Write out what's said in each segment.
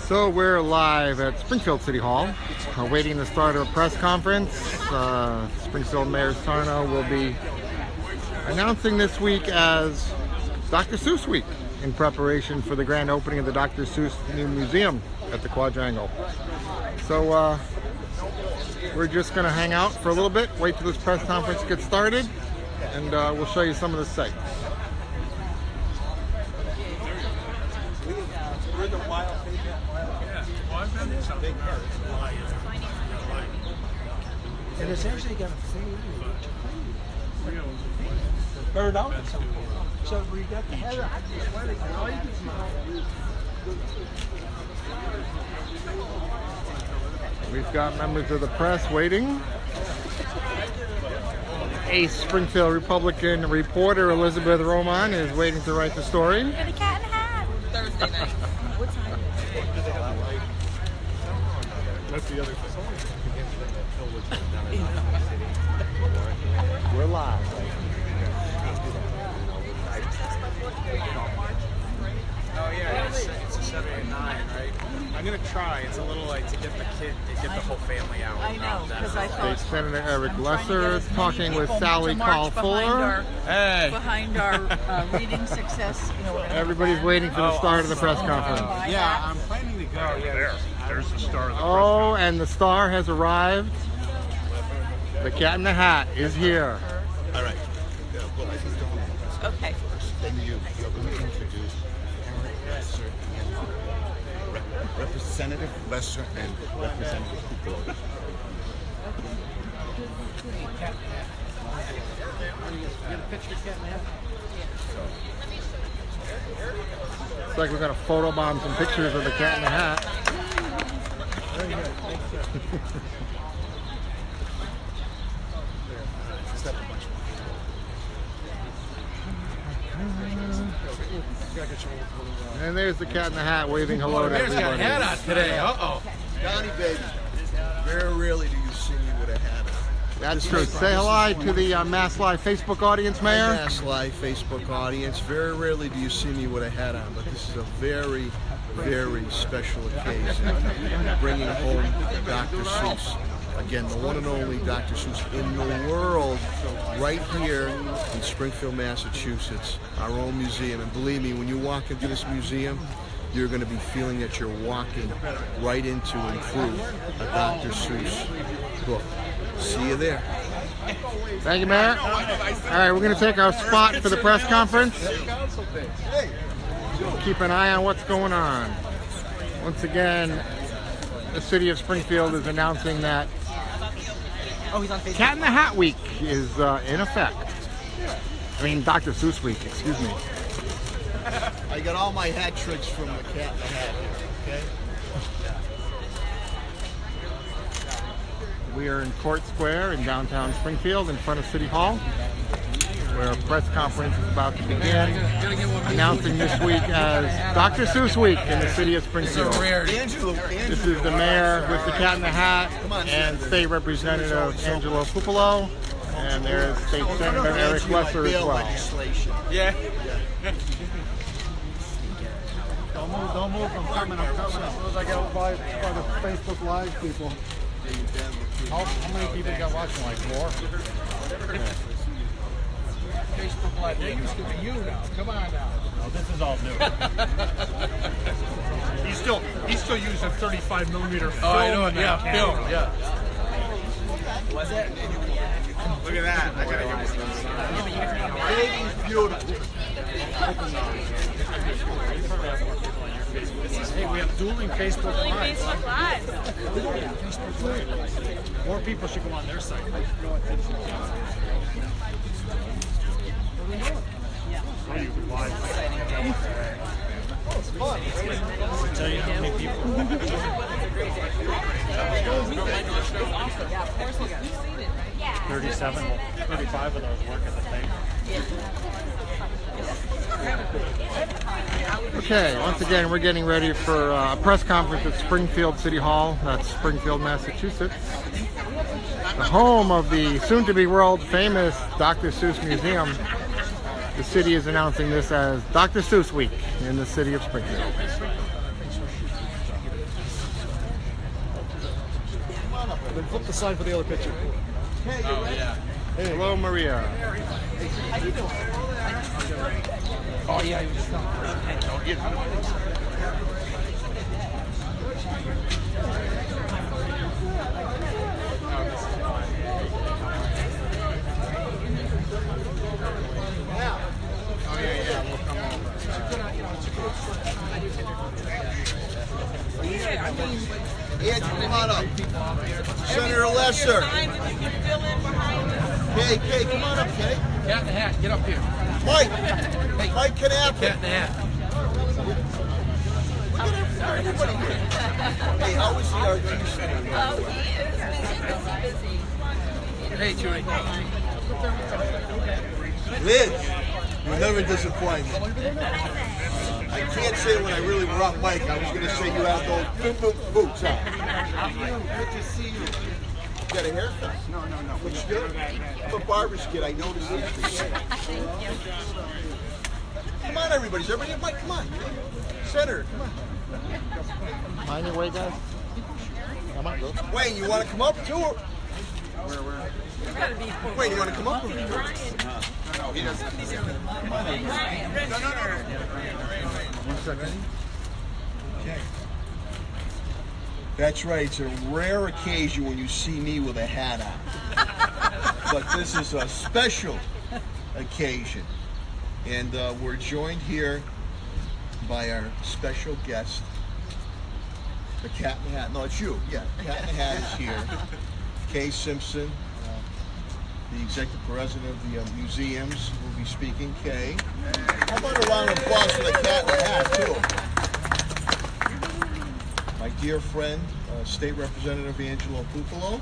So we're live at Springfield City Hall, awaiting the start of a press conference. Springfield Mayor Sarno will be announcing this week as Dr. Seuss Week in preparation for the grand opening of the Dr. Seuss new museum at the Quadrangle. So we're just going to hang out for a little bit, wait till this press conference gets started, and we'll show you some of the sights. We're the wild and it's actually got a fade burned out at some point. So we got the head up. We've got members of the press waiting. Ace Springfield Republican reporter Elizabeth Roman is waiting to write the story. And a cat in a hat. Thursday night. What time? That's the other thing. We're live. Oh yeah, it's a 7 and 9, right? I'm gonna try. It's a little like to get the whole family out. I know, because I thought State Senator Eric Lesser talking with Sally Call Fuller. Behind our reading success. You know, Everybody's waiting for the start of the press conference. Yeah, I'm planning to go. There's the star of the Oh, and the star has arrived. The Cat in the Hat is here. All right. Okay. Then you're going to introduce Representative Lesser and Representative Cooper. Looks like we're going to photobomb some pictures of the Cat in the Hat. And there's the Cat in the Hat waving hello to everybody. Got a hat on today. Uh-oh. Donnie, baby, very rarely do you see me with a hat on. That's true. Say hello to the MassLive Facebook audience, Mayor. MassLive Facebook audience. Very rarely do you see me with a hat on, but this is a very, very special occasion. Bringing home Dr. Seuss. Again, the one and only Dr. Seuss in the world, right here in Springfield, Massachusetts, our own museum. And believe me, when you walk into this museum, you're going to be feeling that you're walking right into and through a Dr. Seuss book. See you there. Thank you, Mayor. All right, we're going to take our spot for the press conference. Keep an eye on what's going on. Once again, the City of Springfield is announcing that Cat in the Hat Week is in effect. I mean, Dr. Seuss Week, excuse me. I got all my hat tricks from the Cat in the Hat here, okay? We are in Court Square in downtown Springfield in front of City Hall, where a press conference is about to begin, announcing this week as Dr. Seuss Week in the City of Springfield. This is the mayor with the Cat in the Hat and State Representative Angelo Pupolo, and there's State Senator Eric Lesser as well. Yeah. Don't move, I'm coming. As soon as I get by the Facebook Live people. How many people got watching? Like 4? Facebook Live. They used to be you now. Come on now. No, this is all new. He's still using 35mm film. Oh, I know. Yeah, camera. film. Yeah. Was it? Look at that. I gotta get Baby's beautiful. Hey, we have dueling Facebook Live. Facebook Live. Facebook Live. More people should go on their site. Tell you how many people. 37, 35 of those work at the thing. Okay, once again, we're getting ready for a press conference at Springfield City Hall. That's Springfield, Massachusetts. The home of the soon-to-be world-famous Dr. Seuss Museum. The city is announcing this as Dr. Seuss Week in the City of Springfield. And then flip the side for the other picture. Oh, yeah. Hello, Maria. Oh, yeah. Andrew, come on up. Senator Lesser. Kay, come on up, Kay. Cat in the Hat, get up here. Mike. Mike Knapp. Cat in the Hat. Everybody here. Hey, how was the artiste? Oh, he is busy. Hey, Judy. Liz, you never disappoint me. I can't say when I really brought Mike, I was going to say you have those boots on. Good to see you. You got a haircut? No. Looks good. I'm a barber's kid. I noticed it. Thank you. Come on, everybody. Is everybody? Mike, come on. Senator, come on. Mind your way, guys. Come on, go. Wayne, you want to come up too? Or? Wayne, you want to come up? No, he doesn't. 1 second. Okay. That's right. It's a rare occasion when you see me with a hat on. But this is a special occasion. And we're joined here by our special guest, the Cat in the Hat. No, it's you. Yeah, Cat in the Hat is here. Kay Simpson, the executive president of the museums, will be speaking. Kay. How about a round of applause for the Cat in the Hat, too? My dear friend, State Representative Angelo Pupolo.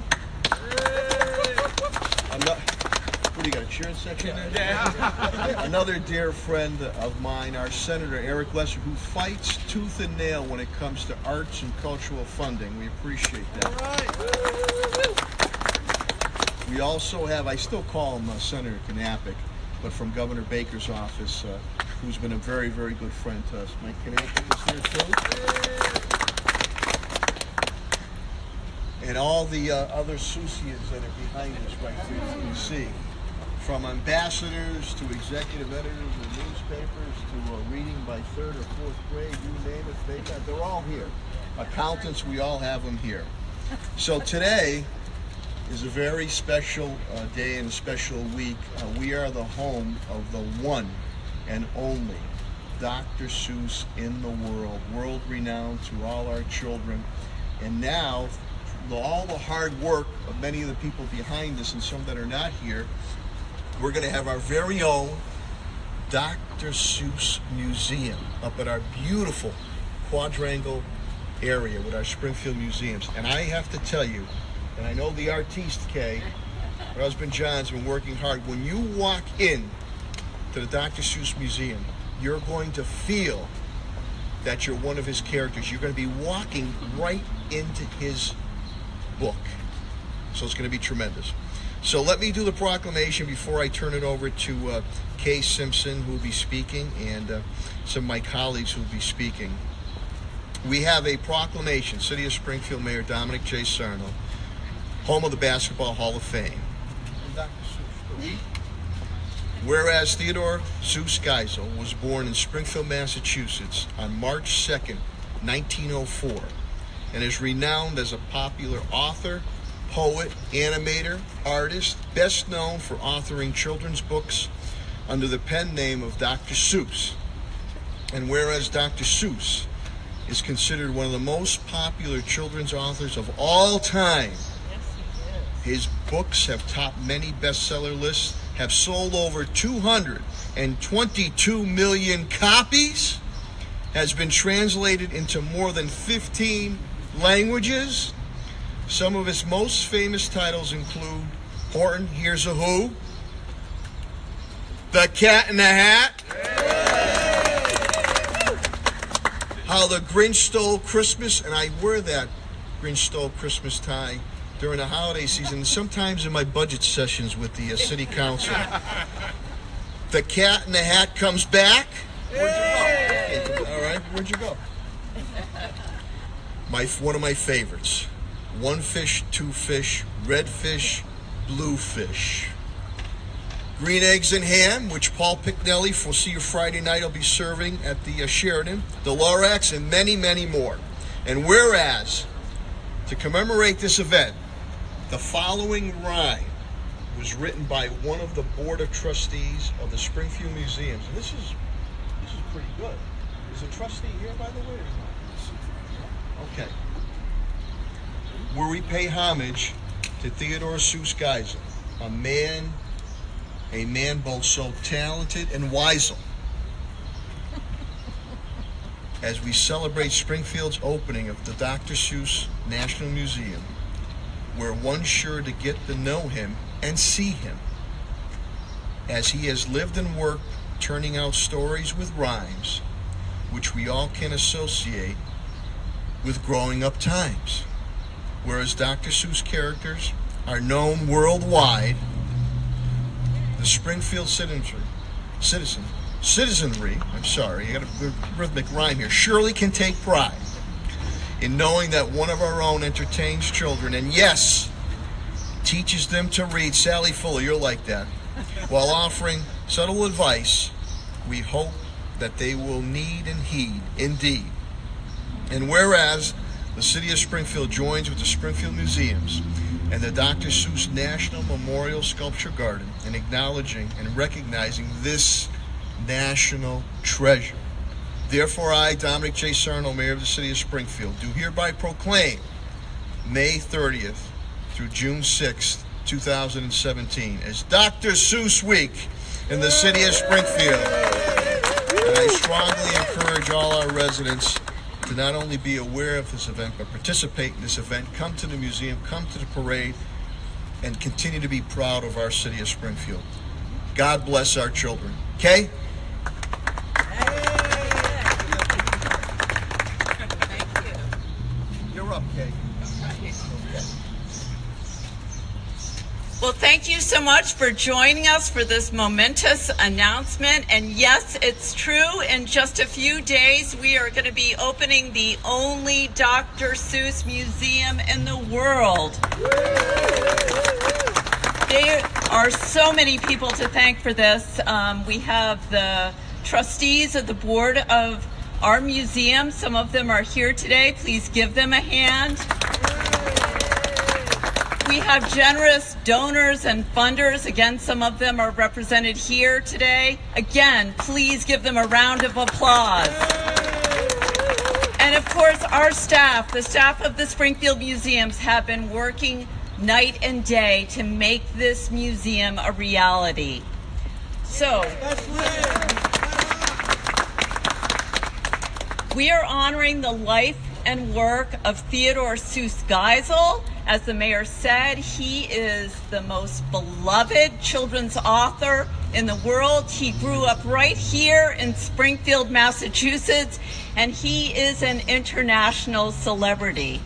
What do you got, a cheering section there? Yeah. Another dear friend of mine, our Senator Eric Lesser, who fights tooth and nail when it comes to arts and cultural funding. We appreciate that. All right. We also have, I still call him Senator Knappik, but from Governor Baker's office, who's been a very, very good friend to us. Mike Knappik is here too. And all the other Seussians that are behind us right here, you can see. From ambassadors to executive editors of newspapers to reading by 3rd or 4th grade, you name it, they're all here. Accountants, we all have them here. So today is a very special day and a special week. We are the home of the one and only Dr. Seuss in the world renowned to all our children. And now, all the hard work of many of the people behind us and some that are not here, we're going to have our very own Dr. Seuss Museum up at our beautiful quadrangle area with our Springfield museums. And I have to tell you, and I know the artiste, Kay, her husband John's been working hard. When you walk in to the Dr. Seuss Museum, you're going to feel that you're one of his characters. You're going to be walking right into his book. So it's going to be tremendous. So let me do the proclamation before I turn it over to Kay Simpson, who will be speaking, and some of my colleagues who will be speaking. We have a proclamation, City of Springfield Mayor Dominic J. Sarno, home of the Basketball Hall of Fame. Whereas Theodore Seuss Geisel was born in Springfield, Massachusetts on March 2nd, 1904, and is renowned as a popular author, poet, animator, artist, best known for authoring children's books under the pen name of Dr. Seuss. And whereas Dr. Seuss is considered one of the most popular children's authors of all time, his books have topped many bestseller lists, have sold over 222 million copies, has been translated into more than 15 languages. Some of his most famous titles include Horton Hears a Who, The Cat in the Hat, How the Grinch Stole Christmas, and I wear that Grinch Stole Christmas tie during the holiday season, sometimes in my budget sessions with the city council. The Cat in the Hat Comes Back. Where'd you go? All right, where'd you go? One of my favorites, one fish, two fish, red fish, blue fish. Green eggs and ham, which Paul Picknelly, we'll see you Friday night, will be serving at the Sheraton, the Lorax, and many, many more. And whereas, to commemorate this event, the following rhyme was written by one of the Board of Trustees of the Springfield Museums. And this is pretty good. Is a trustee here, by the way, or not? Okay. Where we pay homage to Theodore Seuss Geisel, a man both so talented and wisel, as we celebrate Springfield's opening of the Dr. Seuss National Museum, where one's sure to get to know him and see him, as he has lived and worked turning out stories with rhymes, which we all can associate with growing up times. Whereas Dr. Seuss characters are known worldwide, the Springfield citizenry, I got a rhythmic rhyme here, surely can take pride in knowing that one of our own entertains children, and yes, teaches them to read. Sally Fuller, you're like that. While offering subtle advice, we hope that they will need and heed indeed. And whereas the City of Springfield joins with the Springfield Museums and the Dr. Seuss National Memorial Sculpture Garden in acknowledging and recognizing this national treasure. Therefore, I, Dominic J. Sarno, Mayor of the City of Springfield, do hereby proclaim May 30th through June 6th, 2017 as Dr. Seuss Week in the City of Springfield. And I strongly encourage all our residents to not only be aware of this event, but participate in this event, come to the museum, come to the parade, and continue to be proud of our City of Springfield. God bless our children. Okay? You're up, Kay. Well, thank you so much for joining us for this momentous announcement. And yes, it's true. In just a few days, we are going to be opening the only Dr. Seuss Museum in the world. There are so many people to thank for this. We have the trustees of the board of our museum. Some of them are here today. Please give them a hand. We have generous donors and funders. Again, some of them are represented here today. Again, please give them a round of applause. And of course, our staff, the staff of the Springfield Museums, have been working night and day to make this museum a reality. So, we are honoring the life and work of Theodore Seuss Geisel. As the mayor said, he is the most beloved children's author in the world. He grew up right here in Springfield, Massachusetts, and he is an international celebrity.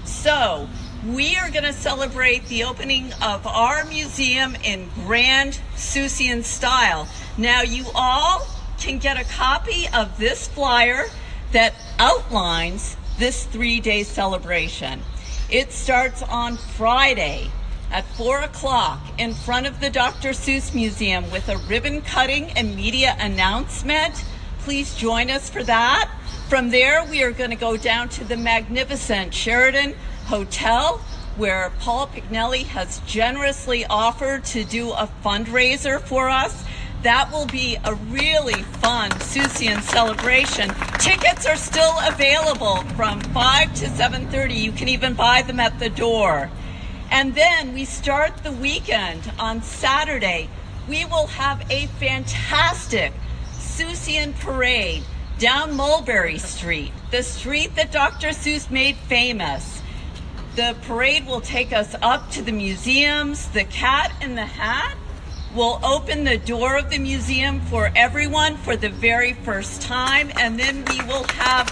So, we are going to celebrate the opening of our museum in grand Seussian style. Now, you all can get a copy of this flyer that outlines this 3-day celebration. It starts on Friday at 4 o'clock in front of the Dr. Seuss Museum with a ribbon cutting and media announcement. Please join us for that. From there, we are going to go down to the magnificent Sheraton Hotel, where Paul Picknelly has generously offered to do a fundraiser for us. That will be a really fun Seussian celebration. Tickets are still available from 5 to 7:30. You can even buy them at the door. And then we start the weekend on Saturday. We will have a fantastic Seussian parade down Mulberry Street, the street that Dr. Seuss made famous. The parade will take us up to the museums. The Cat in the Hat will open the door of the museum for everyone for the very first time, and then we will have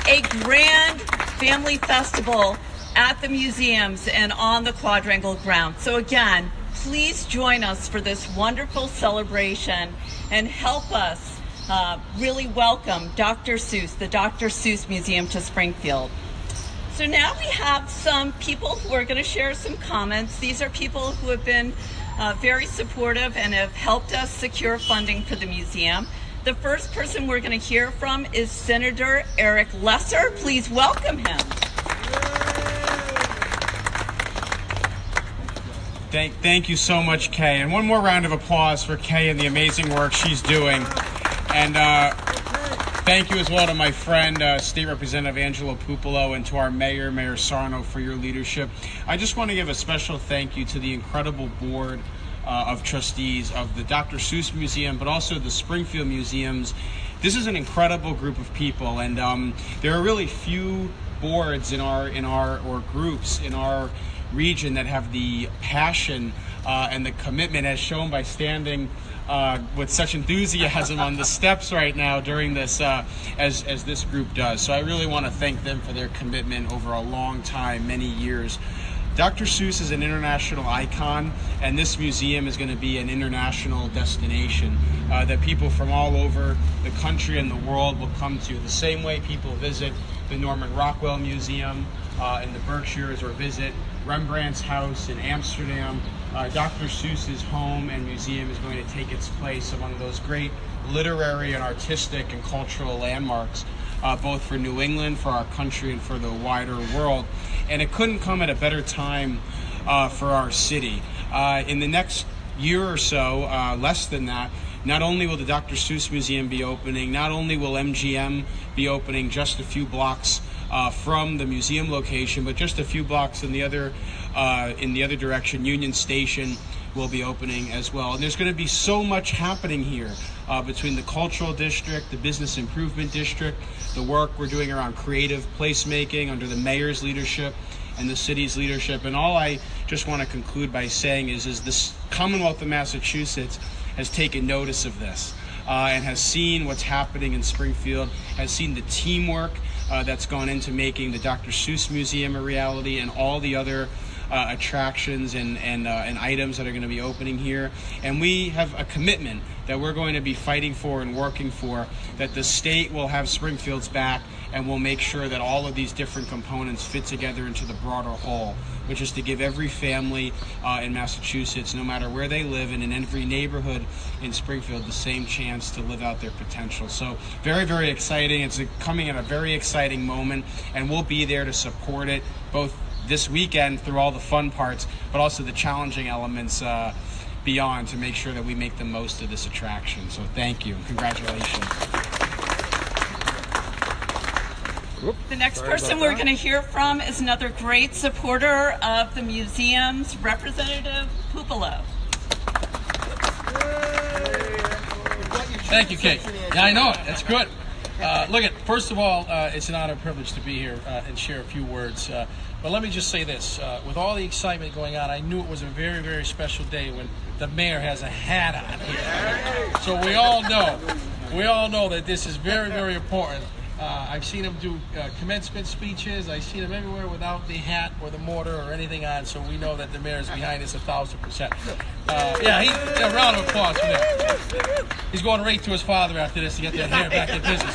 a grand family festival at the museums and on the quadrangle ground. So again, please join us for this wonderful celebration and help us really welcome Dr. Seuss, the Dr. Seuss Museum, to Springfield. So now we have some people who are going to share some comments. These are people who have been very supportive and have helped us secure funding for the museum. The first person we're going to hear from is Senator Eric Lesser. Please welcome him. Thank you so much, Kay. And one more round of applause for Kay and the amazing work she's doing. And thank you as well to my friend, State Representative Angelo Pupolo, and to our Mayor, Mayor Sarno, for your leadership. I just want to give a special thank you to the incredible board of trustees of the Dr. Seuss Museum, but also the Springfield Museums. This is an incredible group of people, and there are really few boards or groups in our region that have the passion and the commitment as shown by standing with such enthusiasm on the steps right now during this as this group does. So I really want to thank them for their commitment over a long time, many years. Dr. Seuss is an international icon, and this museum is going to be an international destination that people from all over the country and the world will come to. The same way people visit the Norman Rockwell Museum in the Berkshires or visit Rembrandt's house in Amsterdam, Dr. Seuss's home and museum is going to take its place among those great literary and artistic and cultural landmarks, both for New England, for our country, and for the wider world. And it couldn't come at a better time for our city. In the next year or so, less than that, not only will the Dr. Seuss Museum be opening, not only will MGM be opening just a few blocks from the museum location, but just a few blocks in the other direction, Union Station will be opening as well. And there's going to be so much happening here between the cultural district, the business improvement district, the work we're doing around creative placemaking under the mayor's leadership and the city's leadership. And all I just want to conclude by saying is this Commonwealth of Massachusetts has taken notice of this and has seen what's happening in Springfield, has seen the teamwork that's gone into making the Dr. Seuss Museum a reality and all the other attractions and items that are going to be opening here. And we have a commitment that we're going to be fighting for and working for, that the state will have Springfield's back and we'll make sure that all of these different components fit together into the broader whole, which is to give every family in Massachusetts, no matter where they live and in every neighborhood in Springfield, the same chance to live out their potential. So very, very exciting. It's coming at a very exciting moment, and we'll be there to support it, both this weekend through all the fun parts, but also the challenging elements beyond, to make sure that we make the most of this attraction. So thank you. Congratulations. The next person we're going to hear from is another great supporter of the museums, Representative Pupolo. Thank you, Kate. Yeah, I know it. That's good. First of all, it's an honor and privilege to be here and share a few words. But let me just say this. With all the excitement going on, I knew it was a very, very special day when the mayor has a hat on here. So we all know that this is very, very important. I've seen him do commencement speeches. I've seen him everywhere without the hat or the mortar or anything on, so we know that the mayor's behind us 1,000%. A round of applause for that. He's going right to his father after this to get that hair back in business.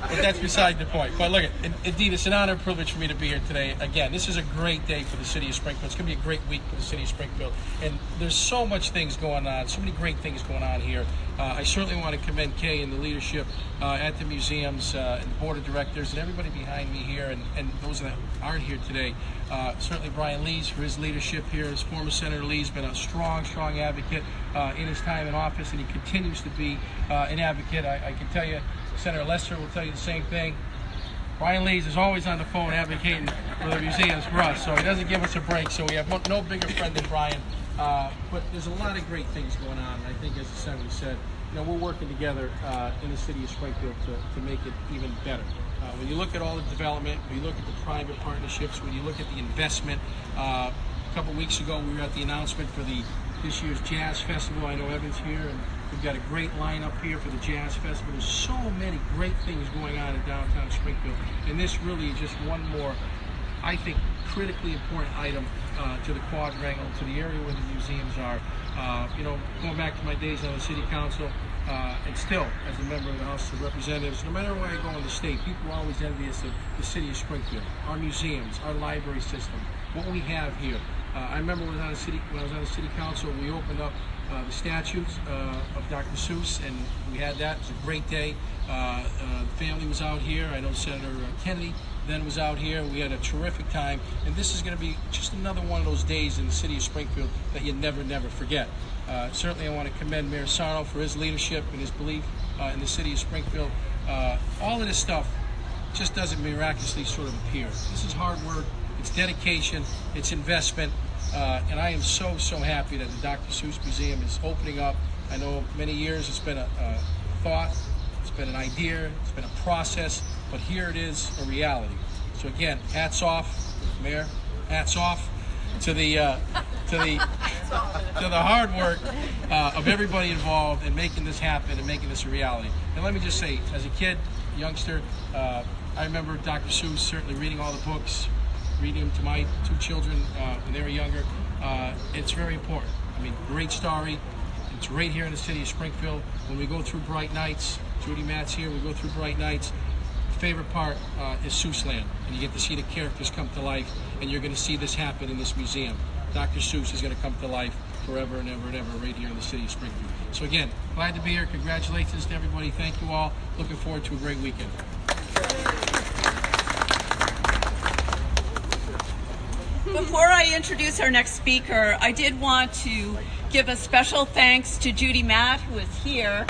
But that's beside the point. But look, indeed, it's an honor and privilege for me to be here today. Again, this is a great day for the city of Springfield. It's going to be a great week for the city of Springfield. And there's so much things going on, so many great things going on here. I certainly want to commend Kay and the leadership at the museums and the board of directors and everybody behind me here and those that aren't here today. Certainly Brian Lees for his leadership here. His former Senator Lee's been a strong advocate in his time in office, and he continues to be an advocate. I can tell you, Senator Lesser will tell you the same thing. Brian Lees is always on the phone advocating for the museums for us, so he doesn't give us a break. So we have no bigger friend than Brian. But there's a lot of great things going on. I think, as the Senator said, we're working together in the city of Springfield to make it even better. When you look at all the development, when you look at the private partnerships, when you look at the investment, a couple weeks ago we were at the announcement for this year's Jazz Festival. I know Evan's here, and we've got a great lineup here for the Jazz Festival. There's so many great things going on in downtown Springfield, and this really is just one more, I think, critically important item to the quadrangle, to the area where the museums are. Going back to my days on the city council, and still, as a member of the House of Representatives, no matter where I go in the state, people are always envious of the city of Springfield, our museums, our library system, what we have here. I remember when I was on the city council, we opened up the statues of Dr. Seuss, and we had that. It was a great day. The family was out here. I know Senator Kennedy then was out here. We had a terrific time, and this is going to be just another one of those days in the city of Springfield that you never forget. Certainly I want to commend Mayor Sarno for his leadership and his belief in the city of Springfield. All of this stuff just doesn't miraculously sort of appear. This is hard work, it's dedication, it's investment, and I am so happy that the Dr. Seuss Museum is opening up. I know many years it's been a thought, it's been an idea, it's been a process, but here it is, a reality. So again, hats off, Mayor, hats off to the hard work of everybody involved in making this happen and making this a reality. And let me just say, as a kid, youngster, I remember Dr. Seuss certainly reading all the books, reading them to my two children when they were younger. It's very important. I mean, great story. It's right here in the city of Springfield. When we go through bright nights, Judy Matt's here, we go through bright nights. The favorite part is Seuss Land, and you get to see the characters come to life, and you're going to see this happen in this museum. Dr. Seuss is going to come to life forever and ever and ever right here in the city of Springfield. So again, glad to be here. Congratulations to everybody. Thank you all. Looking forward to a great weekend. Before I introduce our next speaker, I did want to give a special thanks to Judy Matt, who is here.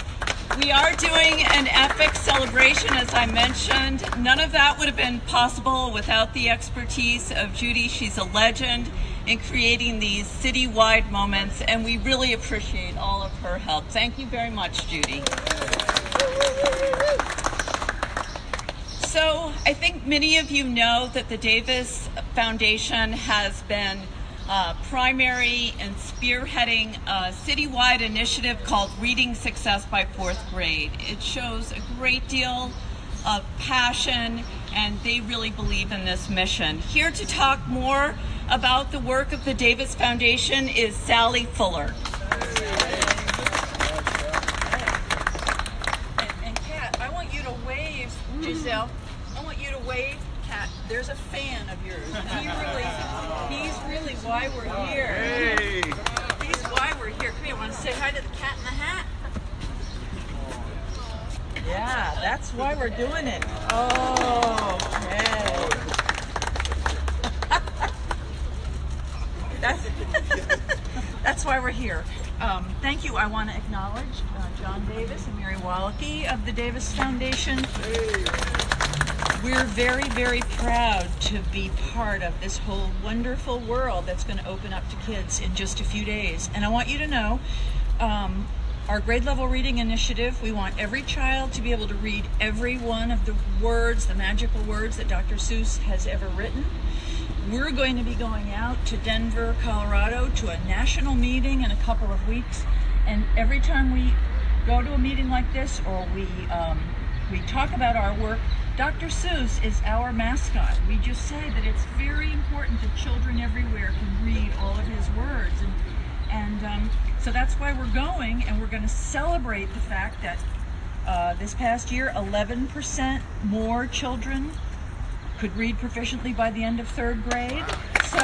We are doing an epic celebration, as I mentioned. None of that would have been possible without the expertise of Judy. She's a legend in creating these citywide moments, and we really appreciate all of her help. Thank you very much, Judy. So I think many of you know that the Davis Foundation has been primary in spearheading a citywide initiative called Reading Success by 4th Grade. It shows a great deal of passion, and they really believe in this mission. Here to talk more about the work of the Davis Foundation is Sally Fuller. And Kat, I want you to wave, Giselle. I want you to wave. Kat, there's a fan of yours. He's really why we're here. Hey! He's why we're here. Come here, want to say hi to the cat in the hat? Yeah, that's why we're doing it. Oh, okay. That's why we're here. Thank you. I want to acknowledge John Davis and Mary Wallachy of the Davis Foundation. We're very proud to be part of this whole wonderful world that's going to open up to kids in just a few days. And I want you to know, our grade level reading initiative, we want every child to be able to read every one of the words, the magical words that Dr. Seuss has ever written. We're going to be going out to Denver, Colorado to a national meeting in a couple of weeks. And every time we go to a meeting like this, or we talk about our work, Dr. Seuss is our mascot. We just say that it's very important that children everywhere can read all of his words. And so that's why we're going, and we're going to celebrate the fact that this past year, 11% more children could read proficiently by the end of 3rd grade. So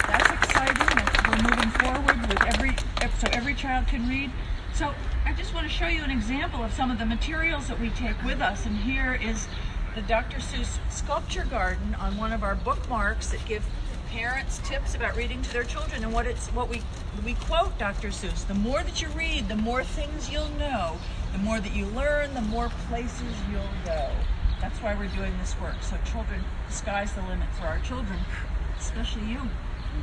that's exciting. We're moving forward with every child can read. So I just want to show you an example of some of the materials that we take with us. And here is the Dr. Seuss Sculpture Garden on one of our bookmarks that give parents tips about reading to their children. And what we quote Dr. Seuss: the more that you read, the more things you'll know. The more that you learn, the more places you'll go. That's why we're doing this work. So children, the sky's the limit for our children, especially you.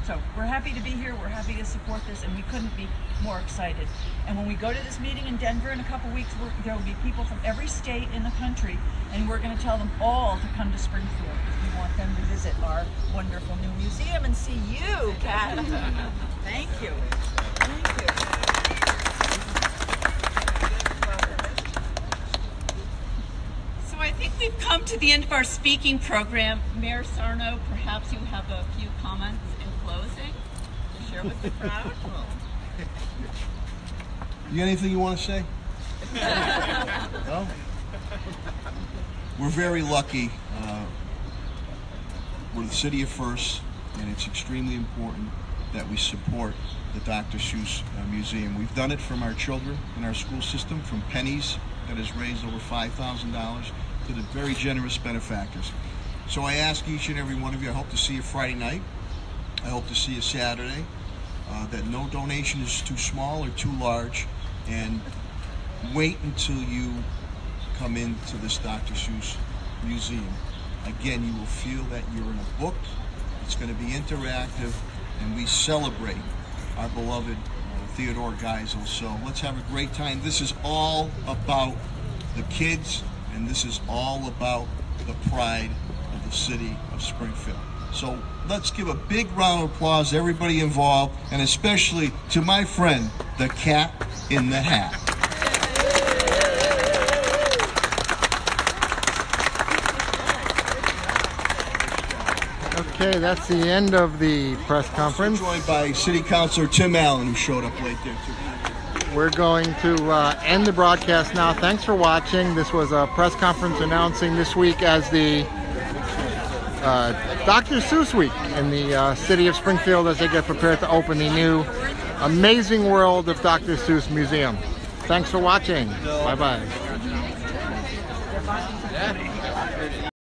So we're happy to be here. We're happy to support this, and we couldn't be more excited. And when we go to this meeting in Denver in a couple weeks, there will be people from every state in the country, and we're going to tell them all to come to Springfield if we want them to visit our wonderful new museum and see you, Kat. Thank you. Thank you. So I think we've come to the end of our speaking program. Mayor Sarno, perhaps you have a few comments in closing to share with the crowd. You got anything you want to say? Well, we're very lucky. We're the city of First, and it's extremely important that we support the Dr. Seuss Museum. We've done it from our children in our school system, from pennies that has raised over $5,000 to the very generous benefactors. So I ask each and every one of you, I hope to see you Friday night. I hope to see you Saturday. That no donation is too small or too large, and wait until you come into this Dr. Seuss Museum. Again, you will feel that you're in a book. It's going to be interactive, and we celebrate our beloved Theodore Geisel. So let's have a great time. This is all about the kids, and this is all about the pride of the city of Springfield. So let's give a big round of applause to everybody involved, and especially to my friend, the Cat in the Hat. Okay, that's the end of the press conference. We're joined by City Councilor Tim Allen, who showed up late there too. We're going to end the broadcast now. Thanks for watching. This was a press conference announcing this week as the Dr. Seuss Week in the city of Springfield as they get prepared to open the new Amazing World of Dr. Seuss Museum. Thanks for watching. Bye-bye.